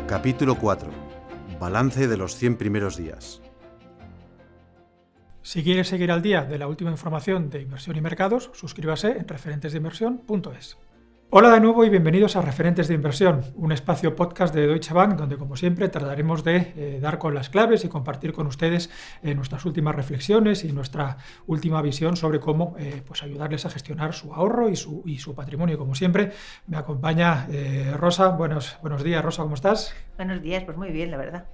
Capítulo 4. Balance de los 100 primeros días. Si quieres seguir al día de la última información de inversión y mercados, suscríbase en referentesdeinversión.es. Hola de nuevo y bienvenidos a Referentes de Inversión, un espacio podcast de Deutsche Bank donde, como siempre, trataremos de dar con las claves y compartir con ustedes nuestras últimas reflexiones y nuestra última visión sobre cómo ayudarles a gestionar su ahorro y su patrimonio. Como siempre, me acompaña Rosa. Buenos días, Rosa, ¿cómo estás? Buenos días, pues muy bien, la verdad.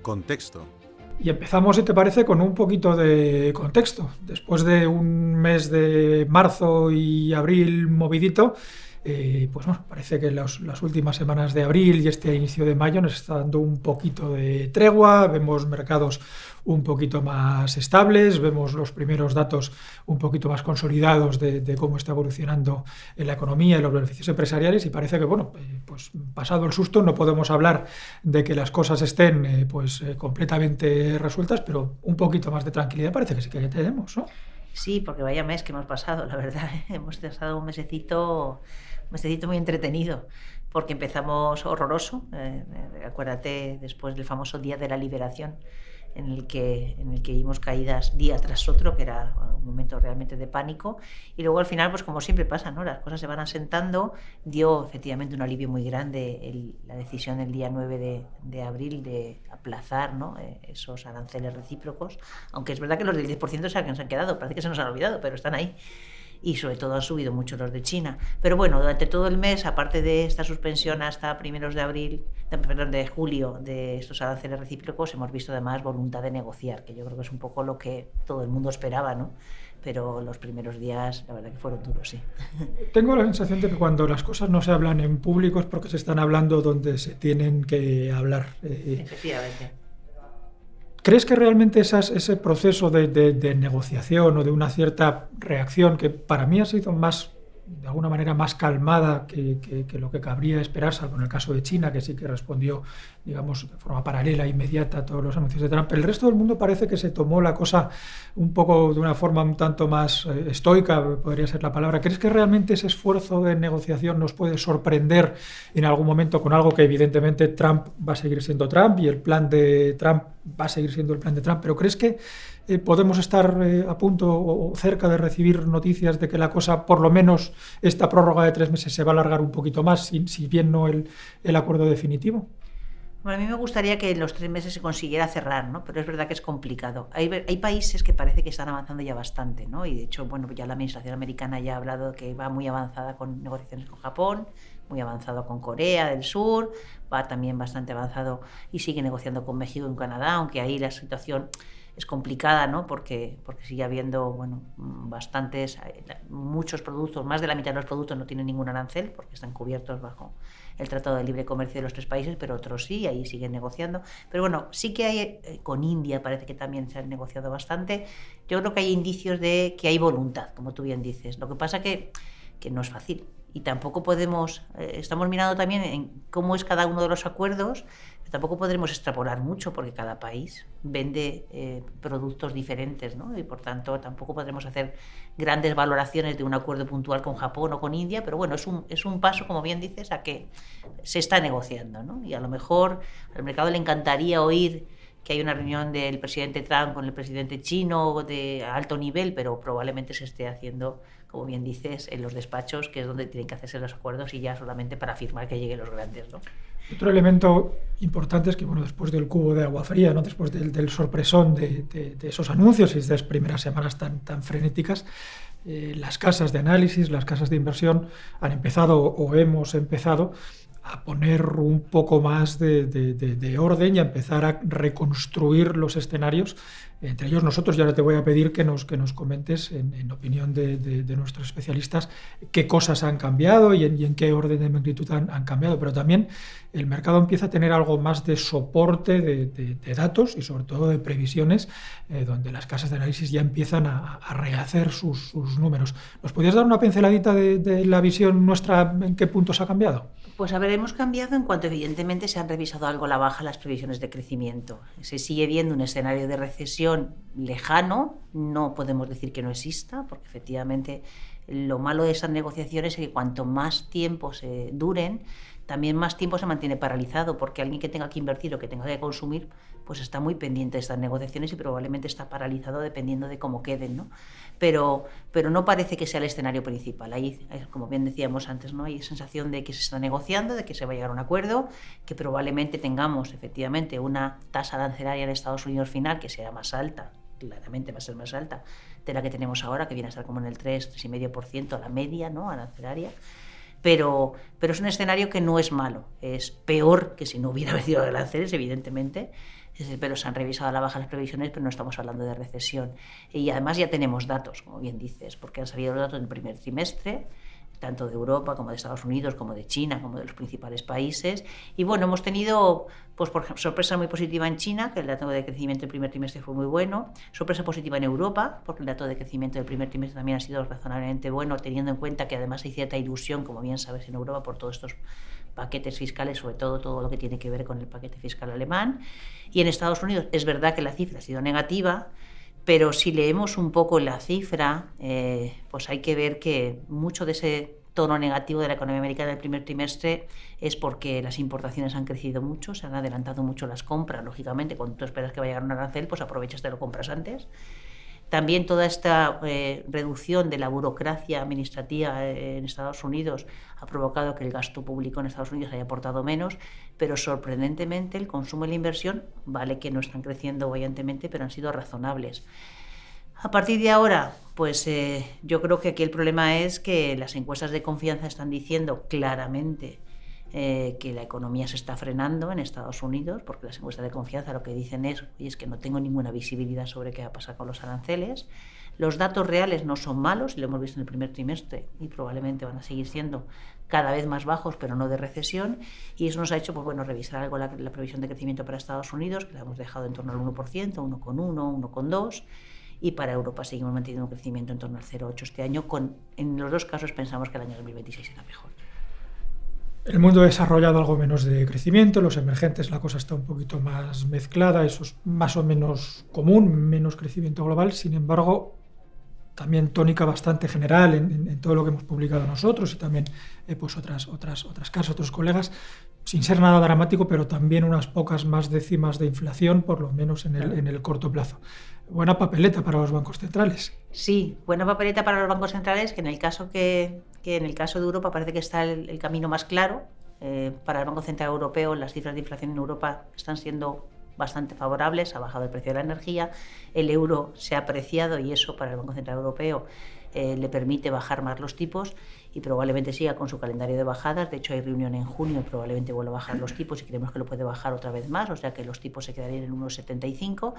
Contexto. Y empezamos, si te parece, con un poquito de contexto. Después de un mes de marzo y abril movidito, parece que las últimas semanas de abril y este inicio de mayo nos está dando un poquito de tregua. Vemos mercados un poquito más estables, vemos los primeros datos un poquito más consolidados de cómo está evolucionando la economía y los beneficios empresariales, y parece que, pasado el susto, no podemos hablar de que las cosas estén completamente resueltas, pero un poquito más de tranquilidad parece que sí que tenemos, ¿no? Sí, porque vaya mes que hemos pasado, la verdad. Hemos pasado un mesecito muy entretenido, porque empezamos horroroso. Acuérdate, después del famoso Día de la Liberación, en el que vimos caídas día tras otro, que era un momento realmente de pánico, y luego al final, pues como siempre pasa, ¿no? Las cosas se van asentando. Dio efectivamente un alivio muy grande la decisión del día 9 de abril de aplazar, ¿no? Esos aranceles recíprocos, aunque es verdad que los del 10% se han quedado, parece que se nos han olvidado, pero están ahí. Y sobre todo han subido mucho los de China. Pero bueno, durante todo el mes, aparte de esta suspensión hasta primeros de julio de estos aranceles recíprocos, hemos visto además voluntad de negociar, que yo creo que es un poco lo que todo el mundo esperaba, ¿no? Pero los primeros días, la verdad que fueron duros, sí. Tengo la sensación de que cuando las cosas no se hablan en público es porque se están hablando donde se tienen que hablar. Efectivamente. ¿Crees que realmente ese proceso de negociación o de una cierta reacción, que para mí ha sido de alguna manera más calmada que lo que cabría esperar, salvo en el caso de China, que sí que respondió, digamos, de forma paralela, inmediata a todos los anuncios de Trump? El resto del mundo parece que se tomó la cosa un poco de una forma un tanto más estoica, podría ser la palabra. ¿Crees que realmente ese esfuerzo de negociación nos puede sorprender en algún momento con algo que evidentemente Trump va a seguir siendo Trump y el plan de Trump va a seguir siendo el plan de Trump? ¿Pero crees que podemos estar a punto o cerca de recibir noticias de que la cosa, por lo menos esta prórroga de 3 meses, se va a alargar un poquito más, si bien no el acuerdo definitivo? Bueno, a mí me gustaría que en los 3 meses se consiguiera cerrar, ¿no? Pero es verdad que es complicado. Hay países que parece que están avanzando ya bastante, ¿no? Y de hecho, ya la administración americana ya ha hablado que va muy avanzada con negociaciones con Japón, muy avanzado con Corea del Sur, va también bastante avanzado y sigue negociando con México y con Canadá, aunque ahí la situación es complicada, ¿no? Porque sigue habiendo muchos productos, más de la mitad de los productos no tienen ningún arancel porque están cubiertos bajo el Tratado de Libre Comercio de los 3 países, pero otros sí, ahí siguen negociando. Pero bueno, sí que hay, con India parece que también se han negociado bastante. Yo creo que hay indicios de que hay voluntad, como tú bien dices. Lo que pasa que no es fácil. Y tampoco estamos mirando también en cómo es cada uno de los acuerdos, pero tampoco podremos extrapolar mucho porque cada país vende productos diferentes, ¿no? Y por tanto tampoco podremos hacer grandes valoraciones de un acuerdo puntual con Japón o con India, pero bueno, es un paso, como bien dices, a que se está negociando, ¿no? Y a lo mejor al mercado le encantaría oír que hay una reunión del presidente Trump con el presidente chino de alto nivel, pero probablemente se esté haciendo, como bien dices, en los despachos, que es donde tienen que hacerse los acuerdos, y ya solamente para firmar que lleguen los grandes, ¿no? Otro elemento importante es que, después del cubo de agua fría, ¿no? Después del sorpresón de esos anuncios y de esas primeras semanas tan frenéticas, las casas de análisis, las casas de inversión han empezado o hemos empezado a poner un poco más de orden y a empezar a reconstruir los escenarios, entre ellos nosotros. Y ahora te voy a pedir que nos comentes, en opinión de nuestros especialistas, qué cosas han cambiado y en qué orden de magnitud han cambiado. Pero también el mercado empieza a tener algo más de soporte de datos y sobre todo de previsiones, donde las casas de análisis ya empiezan a rehacer sus números. ¿Nos podrías dar una pinceladita de la visión nuestra, en qué puntos ha cambiado? Pues a ver, hemos cambiado en cuanto evidentemente se han revisado algo a la baja las previsiones de crecimiento. Se sigue viendo un escenario de recesión lejano, no podemos decir que no exista, porque efectivamente Lo malo de esas negociaciones es que cuanto más tiempo se duren, también más tiempo se mantiene paralizado, porque alguien que tenga que invertir o que tenga que consumir, pues está muy pendiente de estas negociaciones y probablemente está paralizado dependiendo de cómo queden, ¿no? Pero no parece que sea el escenario principal. Ahí, como bien decíamos antes, ¿no? Hay sensación de que se está negociando, de que se va a llegar a un acuerdo, que probablemente tengamos efectivamente una tasa arancelaria en Estados Unidos final que sea más alta, claramente va a ser más alta de la que tenemos ahora, que viene a estar como en el 3,5% la media, ¿no? Arancelaria. Pero es un escenario que no es malo, es peor que si no hubiera habido aranceles, evidentemente, pero se han revisado a la baja las previsiones, pero no estamos hablando de recesión. Y además ya tenemos datos, como bien dices, porque han salido los datos del primer trimestre, tanto de Europa como de Estados Unidos, como de China, como de los principales países. Y bueno, hemos tenido, pues por ejemplo, sorpresa muy positiva en China, que el dato de crecimiento del primer trimestre fue muy bueno. Sorpresa positiva en Europa, porque el dato de crecimiento del primer trimestre también ha sido razonablemente bueno, teniendo en cuenta que además hay cierta ilusión, como bien sabes, en Europa por todos estos paquetes fiscales, sobre todo lo que tiene que ver con el paquete fiscal alemán. Y en Estados Unidos es verdad que la cifra ha sido negativa, pero si leemos un poco la cifra, pues hay que ver que mucho de ese tono negativo de la economía americana del primer trimestre es porque las importaciones han crecido mucho, se han adelantado mucho las compras. Lógicamente, cuando tú esperas que vaya a llegar un arancel, pues aprovechas, te lo compras antes. También toda esta reducción de la burocracia administrativa en Estados Unidos ha provocado que el gasto público en Estados Unidos haya aportado menos, pero sorprendentemente el consumo y la inversión, vale que no están creciendo obviamente, pero han sido razonables. A partir de ahora, pues yo creo que aquí el problema es que las encuestas de confianza están diciendo claramente que la economía se está frenando en Estados Unidos, porque las encuestas de confianza lo que dicen es que no tengo ninguna visibilidad sobre qué va a pasar con los aranceles. Los datos reales no son malos, y lo hemos visto en el primer trimestre, y probablemente van a seguir siendo cada vez más bajos, pero no de recesión, y eso nos ha hecho pues, bueno, revisar algo la previsión de crecimiento para Estados Unidos, que la hemos dejado en torno al 1%, 1,1, 1,2%, y para Europa seguimos manteniendo un crecimiento en torno al 0,8 este año. En los dos casos pensamos que el año 2026 será mejor. El mundo desarrollado algo menos de crecimiento, los emergentes la cosa está un poquito más mezclada, eso es más o menos común, menos crecimiento global, sin embargo, también tónica bastante general en todo lo que hemos publicado nosotros y también pues otras casas, otros colegas, sin ser nada dramático, pero también unas pocas más décimas de inflación, por lo menos en el corto plazo. Buena papeleta para los bancos centrales. Sí, buena papeleta para los bancos centrales, que en el caso de Europa parece que está el camino más claro. Para el Banco Central Europeo las cifras de inflación en Europa están siendo bastante favorables, ha bajado el precio de la energía, el euro se ha apreciado y eso para el Banco Central Europeo le permite bajar más los tipos y probablemente siga con su calendario de bajadas. De hecho, hay reunión en junio, probablemente vuelva a bajar los tipos y creemos que lo puede bajar otra vez más, o sea que los tipos se quedarían en 1,75.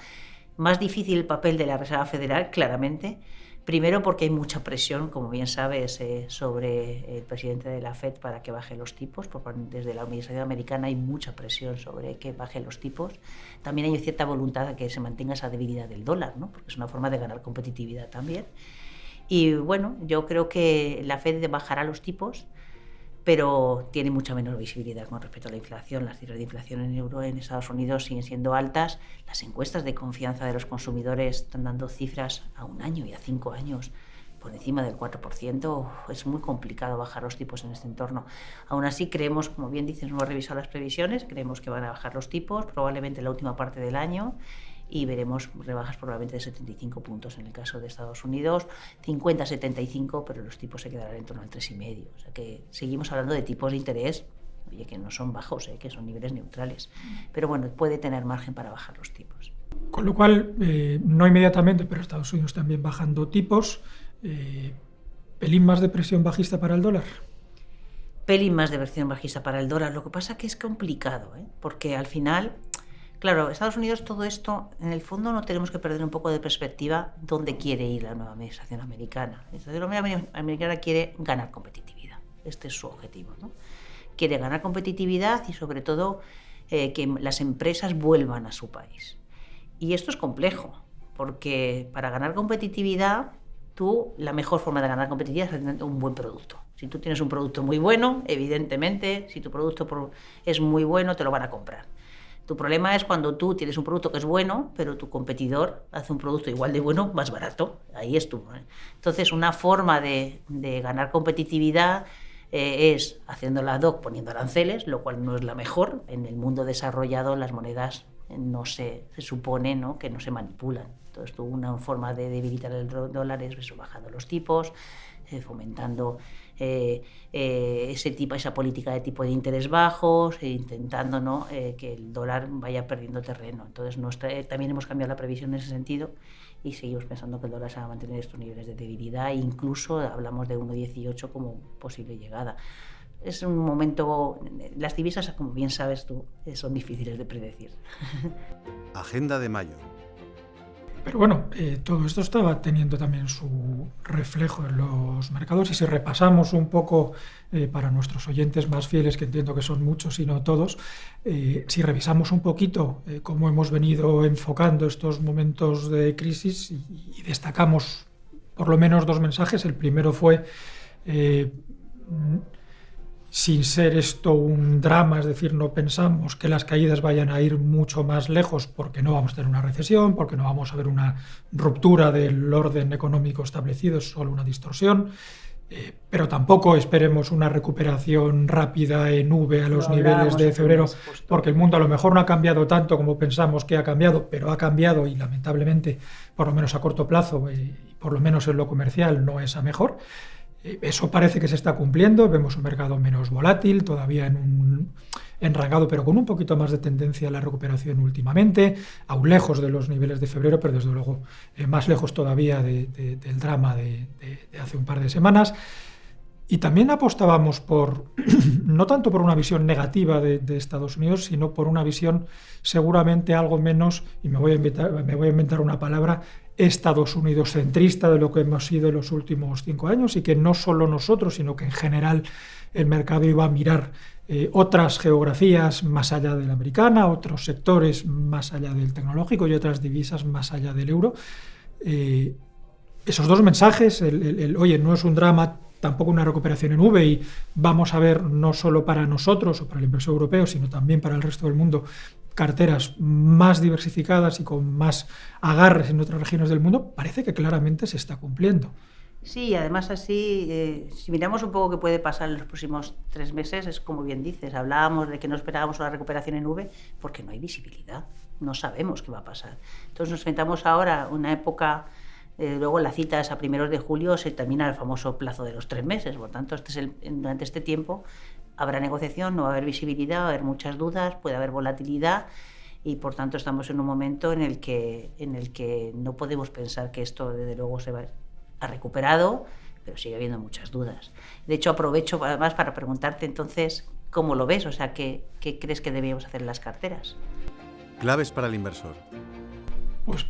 Más difícil el papel de la Reserva Federal, claramente. Primero porque hay mucha presión, como bien sabes, sobre el presidente de la FED para que baje los tipos. Desde la administración americana hay mucha presión sobre que baje los tipos. También hay cierta voluntad de que se mantenga esa debilidad del dólar, ¿no? Porque es una forma de ganar competitividad también. Y bueno, yo creo que la FED bajará los tipos, pero tiene mucha menos visibilidad con respecto a la inflación. Las cifras de inflación en Estados Unidos siguen siendo altas. Las encuestas de confianza de los consumidores están dando cifras a 1 año y a 5 años por encima del 4%. Es muy complicado bajar los tipos en este entorno. Aún así, creemos, como bien dices, no hemos revisado las previsiones, creemos que van a bajar los tipos, probablemente en la última parte del año, y veremos rebajas probablemente de 75 puntos en el caso de Estados Unidos, 50-75, pero los tipos se quedarán en torno al 3,5. O sea que seguimos hablando de tipos de interés, oye, que no son bajos, que son niveles neutrales. Pero bueno, puede tener margen para bajar los tipos. Con lo cual, no inmediatamente, pero Estados Unidos también bajando tipos, pelín más de presión bajista para el dólar. Pelín más de presión bajista para el dólar. Lo que pasa es que es complicado, porque al final... Claro, Estados Unidos, todo esto, en el fondo no tenemos que perder un poco de perspectiva dónde quiere ir la nueva administración americana. La administración americana quiere ganar competitividad, este es su objetivo, ¿no? Quiere ganar competitividad y sobre todo que las empresas vuelvan a su país. Y esto es complejo, porque para ganar competitividad, la mejor forma de ganar competitividad es tener un buen producto. Si tú tienes un producto muy bueno, evidentemente, si tu producto es muy bueno, te lo van a comprar. Tu problema es cuando tú tienes un producto que es bueno, pero tu competidor hace un producto igual de bueno, más barato. Ahí es tú. Entonces, una forma de ganar competitividad es haciendo la DOC poniendo aranceles, lo cual no es la mejor. En el mundo desarrollado las monedas no se supone, ¿no?, que no se manipulan. Entonces, una forma de debilitar el dólar es eso, bajando los tipos, fomentando esa política de tipo de interés bajos, intentando, ¿no?, que el dólar vaya perdiendo terreno. Entonces, también hemos cambiado la previsión en ese sentido y seguimos pensando que el dólar se va a mantener estos niveles de debilidad e incluso hablamos de 1,18 como posible llegada. Es un momento, las divisas, como bien sabes tú, son difíciles de predecir. Agenda de mayo. Pero bueno, todo esto estaba teniendo también su reflejo en los mercados y si repasamos un poco para nuestros oyentes más fieles, que entiendo que son muchos y no todos, si revisamos un poquito cómo hemos venido enfocando estos momentos de crisis y destacamos por lo menos dos mensajes. El primero fue, sin ser esto un drama, es decir, no pensamos que las caídas vayan a ir mucho más lejos porque no vamos a tener una recesión, porque no vamos a ver una ruptura del orden económico establecido, es solo una distorsión, pero tampoco esperemos una recuperación rápida en V a los niveles de febrero, porque el mundo a lo mejor no ha cambiado tanto como pensamos que ha cambiado, pero ha cambiado y lamentablemente, por lo menos a corto plazo, y por lo menos en lo comercial, no es a mejor. Eso parece que se está cumpliendo, vemos un mercado menos volátil, todavía enrangado, pero con un poquito más de tendencia a la recuperación últimamente, aún lejos de los niveles de febrero, pero desde luego más lejos todavía del drama de hace un par de semanas. Y también apostábamos no tanto por una visión negativa de Estados Unidos, sino por una visión seguramente algo menos, y me voy a inventar una palabra, Estados Unidos centrista de lo que hemos sido en los últimos 5 años y que no solo nosotros, sino que en general el mercado iba a mirar otras geografías más allá de la americana, otros sectores más allá del tecnológico y otras divisas más allá del euro. Esos dos mensajes, oye, no es un drama, tampoco una recuperación en V y vamos a ver no solo para nosotros o para el inversor europeo, sino también para el resto del mundo carteras más diversificadas y con más agarres en otras regiones del mundo, parece que claramente se está cumpliendo. Sí, además así, si miramos un poco qué puede pasar en los próximos 3 meses, es como bien dices, hablábamos de que no esperábamos una recuperación en V porque no hay visibilidad, no sabemos qué va a pasar. Entonces nos enfrentamos ahora a una época, luego la cita es a primeros de julio, se termina el famoso plazo de los 3 meses, por tanto durante este tiempo habrá negociación, no va a haber visibilidad, va a haber muchas dudas, puede haber volatilidad y por tanto estamos en un momento en el que no podemos pensar que esto desde luego ha recuperado, pero sigue habiendo muchas dudas. De hecho, aprovecho además para preguntarte entonces cómo lo ves, o sea, ¿qué crees que debíamos hacer en las carteras? Claves para el inversor. Pues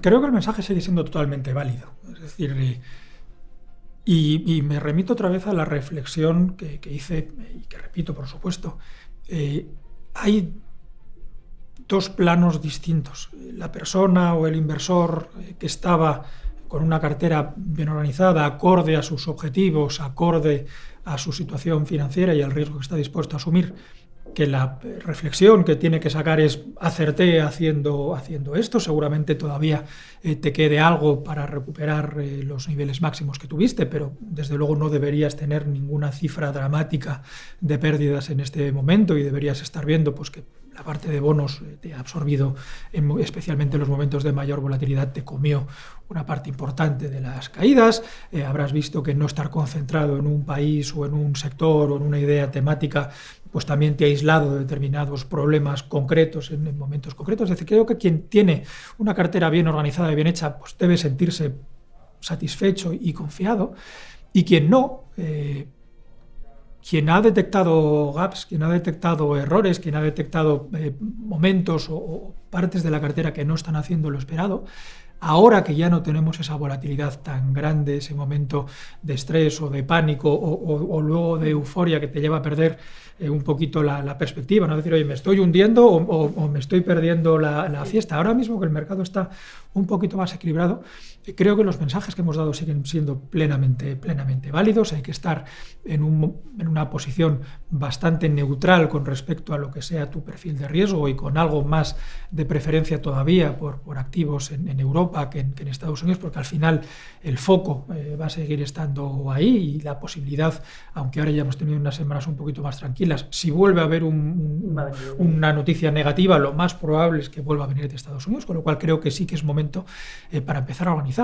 creo que el mensaje sigue siendo totalmente válido. Es decir, y me remito otra vez a la reflexión que hice y que repito, por supuesto. Hay dos planos distintos. La persona o el inversor que estaba con una cartera bien organizada, acorde a sus objetivos, acorde a su situación financiera y al riesgo que está dispuesto a asumir, que la reflexión que tiene que sacar es acerté haciendo esto, seguramente todavía te quede algo para recuperar los niveles máximos que tuviste, pero desde luego no deberías tener ninguna cifra dramática de pérdidas en este momento y deberías estar viendo pues, que la parte de bonos te ha absorbido, especialmente en los momentos de mayor volatilidad, te comió una parte importante de las caídas. Habrás visto que no estar concentrado en un país o en un sector o en una idea temática pues también te ha aislado de determinados problemas concretos en momentos concretos. Es decir, creo que quien tiene una cartera bien organizada y bien hecha pues debe sentirse satisfecho y confiado, y quien no, quien ha detectado gaps, quien ha detectado errores, quien ha detectado momentos o partes de la cartera que no están haciendo lo esperado, ahora que ya no tenemos esa volatilidad tan grande, ese momento de estrés o de pánico o luego de euforia que te lleva a perder un poquito la perspectiva, ¿no? Decir, oye, me estoy hundiendo o me estoy perdiendo la fiesta. Ahora mismo que el mercado está un poquito más equilibrado, creo que los mensajes que hemos dado siguen siendo plenamente válidos. Hay que estar en una posición bastante neutral con respecto a lo que sea tu perfil de riesgo y con algo más de preferencia todavía por activos en Europa que en Estados Unidos, porque al final el foco va a seguir estando ahí y la posibilidad, aunque ahora ya hemos tenido unas semanas un poquito más tranquilas, si vuelve a haber una noticia negativa, lo más probable es que vuelva a venir de Estados Unidos, con lo cual creo que sí que es momento para empezar a organizar.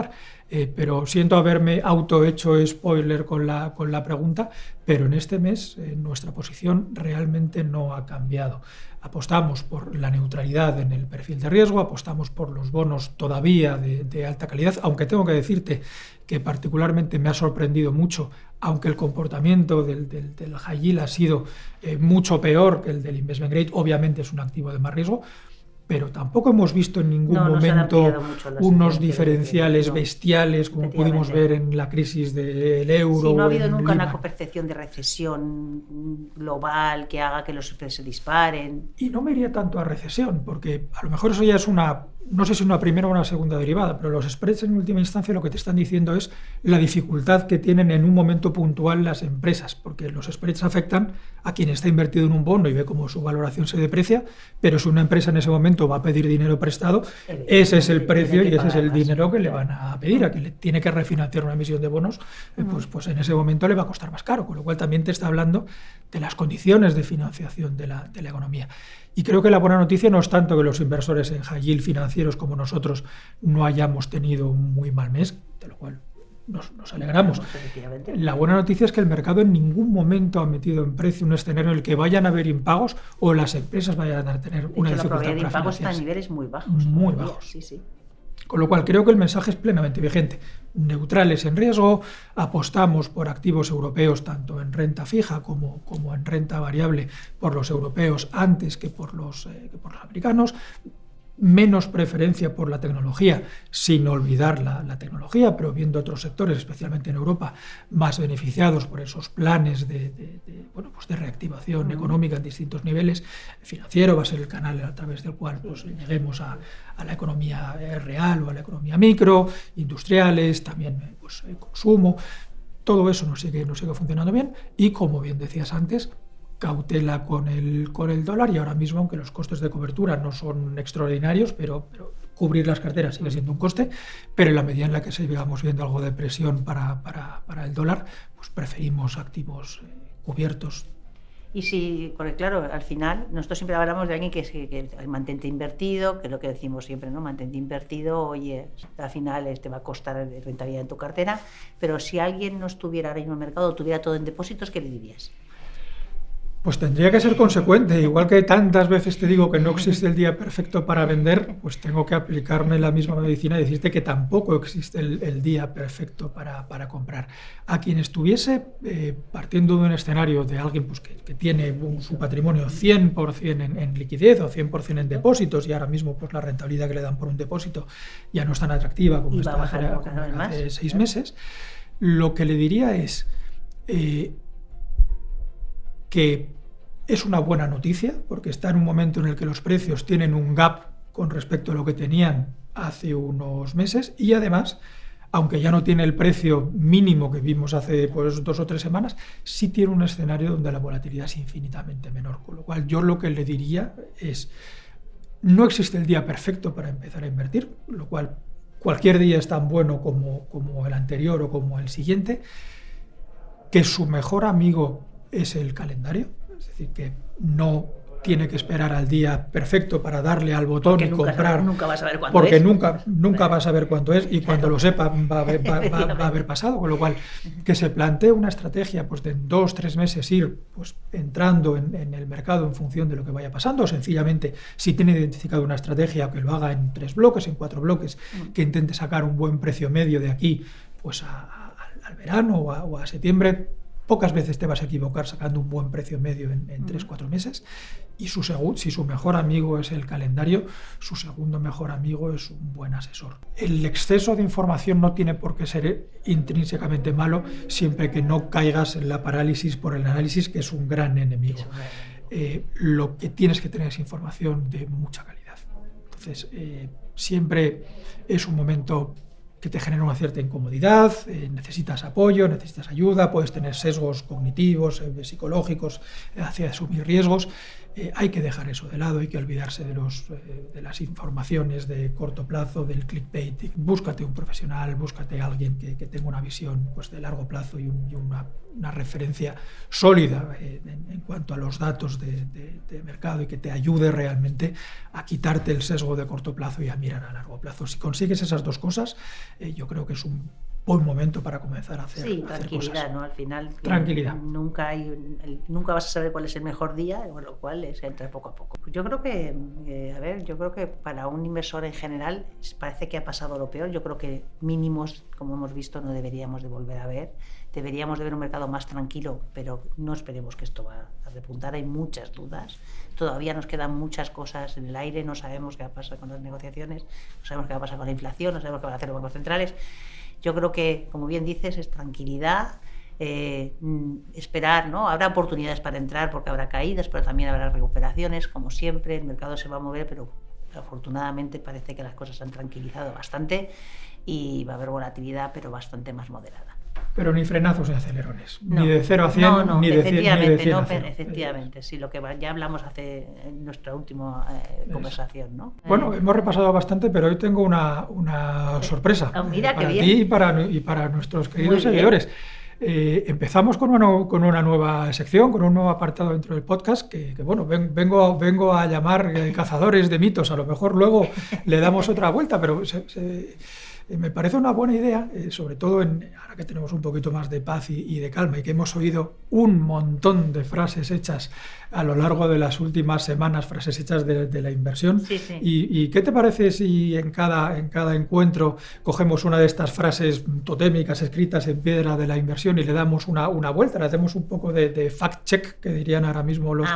Pero siento haberme autohecho spoiler con la pregunta, pero en este mes nuestra posición realmente no ha cambiado. Apostamos por la neutralidad en el perfil de riesgo, apostamos por los bonos todavía de alta calidad, aunque tengo que decirte que particularmente me ha sorprendido mucho, aunque el comportamiento del high yield ha sido mucho peor que el del investment grade, obviamente es un activo de más riesgo, pero tampoco hemos visto en ningún momento unos diferenciales bestiales como pudimos ver en la crisis del euro. Sí, no ha habido nunca una percepción de recesión global que haga que los precios se disparen. Y no me iría tanto a recesión, porque a lo mejor eso ya es no sé si una primera o una segunda derivada, pero los spreads en última instancia lo que te están diciendo es la dificultad que tienen en un momento puntual las empresas, porque los spreads afectan a quien está invertido en un bono y ve cómo su valoración se deprecia, pero si una empresa en ese momento va a pedir dinero prestado, ese es el precio y ese es el dinero que le van a pedir. A quien le tiene que refinanciar una emisión de bonos, pues en ese momento le va a costar más caro, con lo cual también te está hablando de las condiciones de financiación de la economía. Y creo que la buena noticia no es tanto que los inversores en high yield financieros como nosotros no hayamos tenido un muy mal mes, de lo cual nos alegramos. La buena noticia es que el mercado en ningún momento ha metido en precio un escenario en el que vayan a haber impagos o las empresas vayan a tener una dificultad. La probabilidad de impagos está en niveles muy bajos. Muy bajos. Sí. Con lo cual creo que el mensaje es plenamente vigente. Neutrales en riesgo, apostamos por activos europeos tanto en renta fija como en renta variable por los europeos antes que por los americanos. Menos preferencia por la tecnología, sin olvidar la tecnología, pero viendo otros sectores, especialmente en Europa, más beneficiados por esos planes de reactivación económica en distintos niveles. El financiero va a ser el canal a través del cual lleguemos a la economía real o a la economía micro, industriales, también el consumo. Todo eso nos sigue funcionando bien y, como bien decías antes, cautela con el dólar, y ahora mismo, aunque los costes de cobertura no son extraordinarios, pero cubrir las carteras sigue siendo un coste, pero en la medida en la que sigamos viendo algo de presión para el dólar, pues preferimos activos cubiertos. Y sí, porque claro, al final nosotros siempre hablamos de alguien que mantente invertido, que es lo que decimos siempre, ¿no? Mantente invertido, oye, al final te va a costar rentabilidad en tu cartera, pero si alguien no estuviera ahora mismo en el mercado, tuviera todo en depósitos, ¿qué le dirías? Pues tendría que ser consecuente. Igual que tantas veces te digo que no existe el día perfecto para vender, pues tengo que aplicarme la misma medicina y decirte que tampoco existe el día perfecto para comprar. A quien estuviese partiendo de un escenario de alguien pues, que tiene su patrimonio 100% en liquidez o 100% en depósitos, y ahora mismo pues, la rentabilidad que le dan por un depósito ya no es tan atractiva como estaba hace 6 meses, lo que le diría es... que es una buena noticia, porque está en un momento en el que los precios tienen un gap con respecto a lo que tenían hace unos meses, y además, aunque ya no tiene el precio mínimo que vimos hace 2 o 3 semanas, sí tiene un escenario donde la volatilidad es infinitamente menor. Con lo cual yo lo que le diría es, no existe el día perfecto para empezar a invertir, lo cual cualquier día es tan bueno como el anterior o como el siguiente, que su mejor amigo es el calendario, es decir, que no tiene que esperar al día perfecto para darle al botón porque y comprar, nunca va a saber cuánto porque es. nunca va a saber cuánto es, y cuando lo sepa va a haber pasado, con lo cual que se plantee una estrategia pues de 2 o 3 meses ir pues entrando en el mercado en función de lo que vaya pasando, o sencillamente si tiene identificado una estrategia que lo haga en 3 bloques, en 4 bloques, que intente sacar un buen precio medio de aquí pues al verano o a septiembre. pocas veces te vas a equivocar sacando un buen precio medio en 3-4 meses. Y si su mejor amigo es el calendario, su segundo mejor amigo es un buen asesor. El exceso de información no tiene por qué ser intrínsecamente malo, siempre que no caigas en la parálisis por el análisis, que es un gran enemigo. Lo que tienes que tener es información de mucha calidad. Entonces, siempre es un momento que te genera una cierta incomodidad, necesitas apoyo, necesitas ayuda, puedes tener sesgos cognitivos, psicológicos, hacia asumir riesgos. Hay que dejar eso de lado, hay que olvidarse de las informaciones de corto plazo, del clickbait. Búscate un profesional, búscate a alguien que tenga una visión, pues, de largo plazo y una referencia sólida en cuanto a los datos de mercado, y que te ayude realmente a quitarte el sesgo de corto plazo y a mirar a largo plazo. Si consigues esas dos cosas, yo creo que es un buen momento para comenzar a hacer tranquilidad, cosas. ¿no? Al final, tranquilidad. Nunca vas a saber cuál es el mejor día, con lo cual es entrar poco a poco. Pues yo creo que, yo creo que para un inversor en general parece que ha pasado lo peor. Yo creo que mínimos, como hemos visto, no deberíamos de volver a ver. Deberíamos de ver un mercado más tranquilo, pero no esperemos que esto va a repuntar. Hay muchas dudas. Todavía nos quedan muchas cosas en el aire. No sabemos qué va a pasar con las negociaciones, no sabemos qué va a pasar con la inflación, no sabemos qué van a hacer los bancos centrales. Yo creo que, como bien dices, es tranquilidad, esperar, ¿no? Habrá oportunidades para entrar porque habrá caídas, pero también habrá recuperaciones, como siempre. El mercado se va a mover, pero afortunadamente parece que las cosas se han tranquilizado bastante y va a haber volatilidad, pero bastante más moderada. Pero ni frenazos ni acelerones, no, ni de 0 a 100, ni de 100 a 0. Efectivamente, sí, lo que ya hablamos en nuestra última conversación, ¿no? Bueno, hemos repasado bastante, pero hoy tengo una sorpresa mira, para qué ti y para nuestros queridos seguidores. Empezamos con una nueva sección, con un nuevo apartado dentro del podcast que bueno, vengo a llamar cazadores de mitos. A lo mejor luego le damos otra vuelta, pero me parece una buena idea, sobre todo ahora que tenemos un poquito más de paz y de calma, y que hemos oído un montón de frases hechas a lo largo de las últimas semanas, frases hechas de la inversión. Sí, sí. ¿Y qué te parece si en cada encuentro cogemos una de estas frases totémicas escritas en piedra de la inversión y le damos una vuelta, le hacemos un poco de fact-check, que dirían ahora mismo los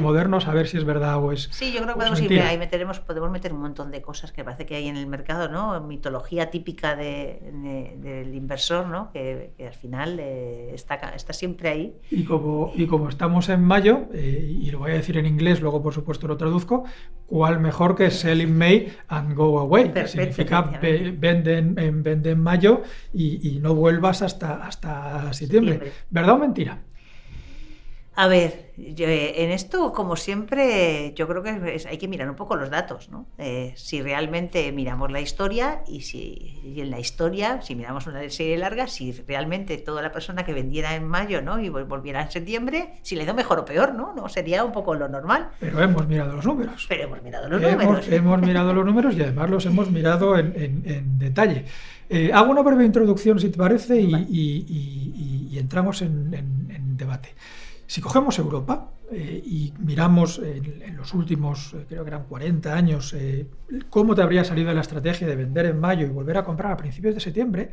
modernos, a ver si es verdad o es Sí, yo creo que podemos meter un montón de cosas que parece que hay en el mercado, ¿no? Mitología típica del inversor, ¿no? Que al final está siempre ahí. Y como estamos en mayo, y lo voy a decir en inglés, luego por supuesto lo traduzco, ¿cuál mejor que sell in May and go away? Que significa vende en mayo y no vuelvas hasta septiembre. ¿Verdad o mentira? A ver, en esto, como siempre, yo creo que hay que mirar un poco los datos, ¿no? Si realmente miramos la historia y en la historia, si miramos una serie larga, si realmente toda la persona que vendiera en mayo, ¿no? Y volviera en septiembre, si le ha ido mejor o peor, ¿no? Sería un poco lo normal. Pero hemos mirado los números. Hemos mirado los números y además los hemos mirado en detalle. Hago una breve introducción, si te parece, y entramos en debate. Si cogemos Europa y miramos en los últimos, creo que eran 40 años, cómo te habría salido la estrategia de vender en mayo y volver a comprar a principios de septiembre,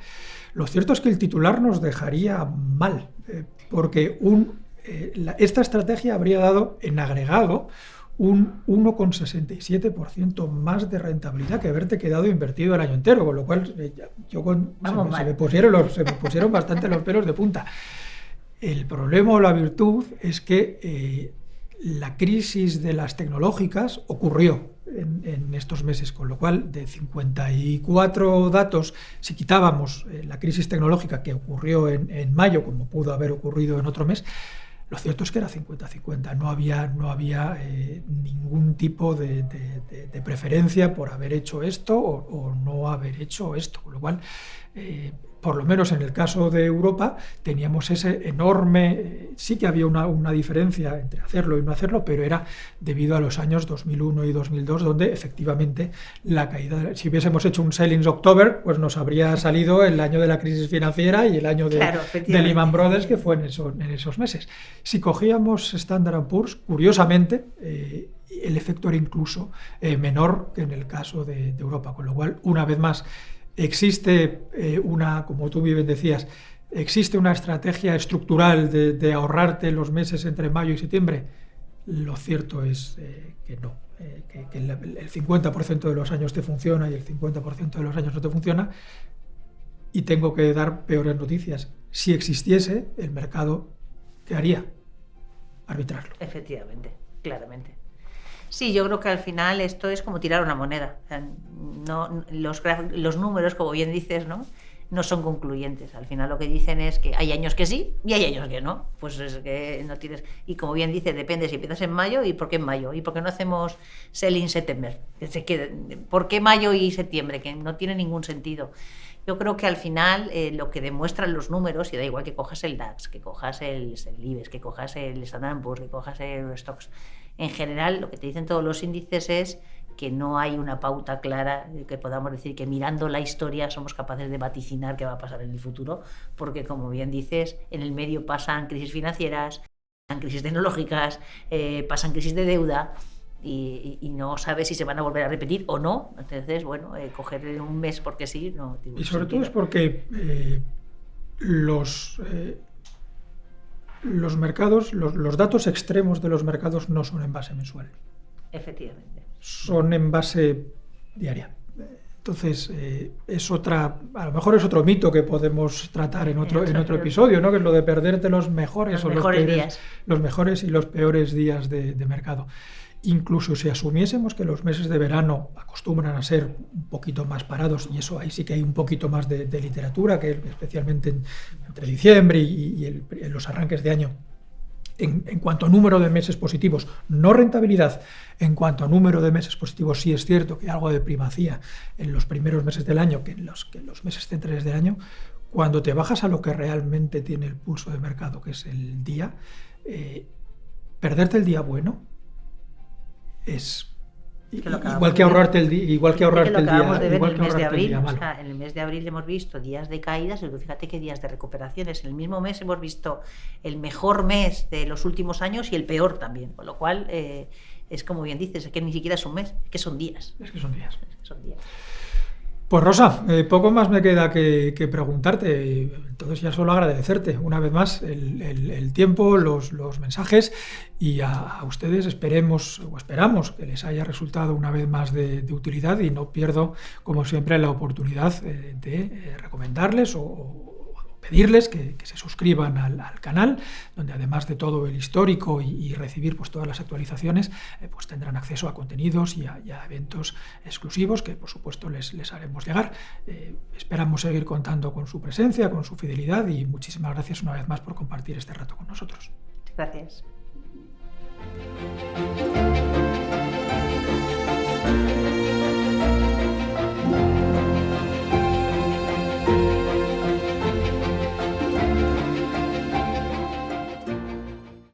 lo cierto es que el titular nos dejaría mal, porque esta estrategia habría dado en agregado un 1,67% más de rentabilidad que haberte quedado invertido el año entero, con lo cual se me pusieron bastante los pelos de punta. El problema o la virtud es que la crisis de las tecnológicas ocurrió en estos meses, con lo cual de 54 datos, si quitábamos la crisis tecnológica que ocurrió en mayo, como pudo haber ocurrido en otro mes, lo cierto es que era 50-50, no había ningún tipo de preferencia por haber hecho esto o no haber hecho esto, con lo cual por lo menos en el caso de Europa, teníamos ese enorme, sí que había una diferencia entre hacerlo y no hacerlo, pero era debido a los años 2001 y 2002, donde efectivamente la caída, si hubiésemos hecho un Sell in October, pues nos habría salido el año de la crisis financiera y el año de Lehman Brothers, que fue en esos meses. Si cogíamos Standard & Poor's, curiosamente, el efecto era incluso menor que en el caso de Europa, con lo cual, una vez más, existe como tú bien decías, ¿Existe una estrategia estructural de ahorrarte los meses entre mayo y septiembre? Lo cierto es que no, que el 50% de los años te funciona y el 50% de los años no te funciona. Y tengo que dar peores noticias. Si existiese, el mercado, ¿qué haría? Arbitrarlo. Efectivamente, claramente. Sí, yo creo que al final esto es como tirar una moneda. O sea, no, los números, como bien dices, no son concluyentes. Al final lo que dicen es que hay años que sí y hay años que no. Pues es que no tienes... Y como bien dices, depende si empiezas en mayo y por qué en mayo. Y por qué no hacemos Selling September. ¿Por qué mayo y septiembre? Que no tiene ningún sentido. Yo creo que al final lo que demuestran los números, y da igual que cojas el DAX, que cojas el IBEX, que cojas el Standard & Poor's, que cojas el Eurostoxx, en general lo que te dicen todos los índices es que no hay una pauta clara que podamos decir que mirando la historia somos capaces de vaticinar qué va a pasar en el futuro, porque como bien dices, en el medio pasan crisis financieras, pasan crisis tecnológicas, pasan crisis de deuda, y no sabes si se van a volver a repetir o no. Entonces, bueno, coger un mes porque sí, no tiene y sobre sentido. todo es porque los mercados, los datos extremos de los mercados no son en base mensual. Efectivamente. Son en base diaria. Entonces, a lo mejor es otro mito que podemos tratar en otro episodio, ¿no? Que es lo de perderte los mejores días. Los mejores y los peores días de mercado. Incluso si asumiésemos que los meses de verano acostumbran a ser un poquito más parados, y eso ahí sí que hay un poquito más de literatura, que especialmente entre diciembre y los arranques de año, en cuanto a número de meses positivos, no rentabilidad, en cuanto a número de meses positivos, sí es cierto que hay algo de primacía en los primeros meses del año que en los meses centrales del año. Cuando te bajas a lo que realmente tiene el pulso de mercado, que es el día, perderte el día bueno es igual que ahorrarte el día, igual que ahorrarte el día, igual que ahorrarte el día malo. O sea, en el mes de abril hemos visto días de caídas, y fíjate qué días de recuperaciones. En el mismo mes hemos visto el mejor mes de los últimos años y el peor también, con lo cual es como bien dices, es que ni siquiera es un mes, es que son días. Es que son días. Son días. Pues Rosa, poco más me queda que preguntarte. Entonces ya solo agradecerte una vez más el tiempo, los mensajes, y a ustedes esperamos que les haya resultado una vez más de utilidad, y no pierdo, como siempre, la oportunidad de recomendarles o pedirles que se suscriban al canal, donde además de todo el histórico y recibir pues todas las actualizaciones, pues tendrán acceso a contenidos y a eventos exclusivos que por supuesto les haremos llegar. Esperamos seguir contando con su presencia, con su fidelidad, y muchísimas gracias una vez más por compartir este rato con nosotros. Gracias.